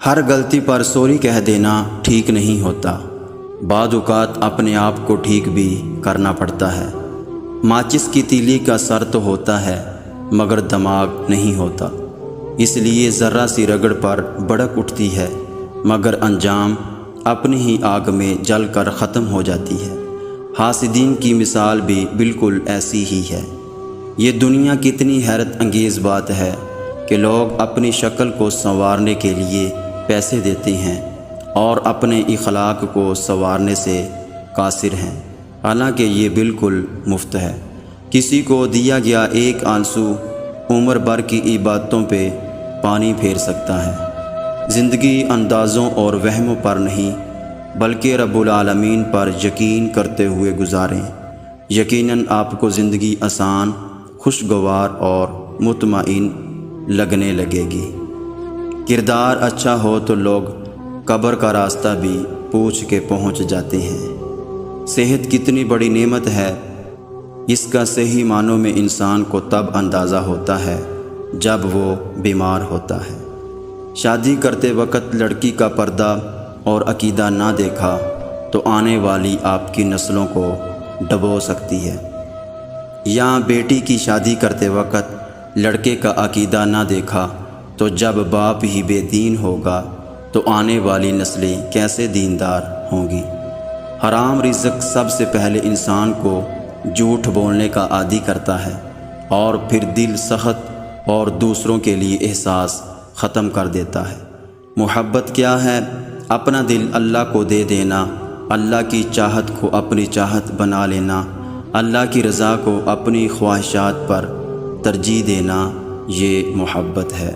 ہر غلطی پر سوری کہہ دینا ٹھیک نہیں ہوتا۔ بعض اوقات اپنے آپ کو ٹھیک بھی کرنا پڑتا ہے۔ ماچس کی تیلی کا سر تو ہوتا ہے مگر دماغ نہیں ہوتا، اس لیے ذرا سی رگڑ پر بھڑک اٹھتی ہے مگر انجام اپنی ہی آگ میں جل کر ختم ہو جاتی ہے۔ حاسدین کی مثال بھی بالکل ایسی ہی ہے۔ یہ دنیا کتنی حیرت انگیز بات ہے کہ لوگ اپنی شکل کو سنوارنے کے لیے پیسے دیتے ہیں اور اپنے اخلاق کو سنوارنے سے قاصر ہیں، حالانکہ یہ بالکل مفت ہے۔ کسی کو دیا گیا ایک آنسو عمر بھر کی عبادتوں پہ پانی پھیر سکتا ہے۔ زندگی اندازوں اور وہموں پر نہیں بلکہ رب العالمین پر یقین کرتے ہوئے گزاریں، یقیناً آپ کو زندگی آسان، خوشگوار اور مطمئن لگنے لگے گی۔ کردار اچھا ہو تو لوگ قبر کا راستہ بھی پوچھ کے پہنچ جاتے ہیں۔ صحت کتنی بڑی نعمت ہے، اس کا صحیح معنوں میں انسان کو تب اندازہ ہوتا ہے جب وہ بیمار ہوتا ہے۔ شادی کرتے وقت لڑکی کا پردہ اور عقیدہ نہ دیکھا تو آنے والی آپ کی نسلوں کو ڈبو سکتی ہے، یا بیٹی کی شادی کرتے وقت لڑکے کا عقیدہ نہ دیکھا تو جب باپ ہی بے دین ہوگا تو آنے والی نسلیں کیسے دیندار ہوں گی۔ حرام رزق سب سے پہلے انسان کو جھوٹ بولنے کا عادی کرتا ہے اور پھر دل سخت اور دوسروں کے لیے احساس ختم کر دیتا ہے۔ محبت کیا ہے؟ اپنا دل اللہ کو دے دینا، اللہ کی چاہت کو اپنی چاہت بنا لینا، اللہ کی رضا کو اپنی خواہشات پر ترجیح دینا، یہ محبت ہے۔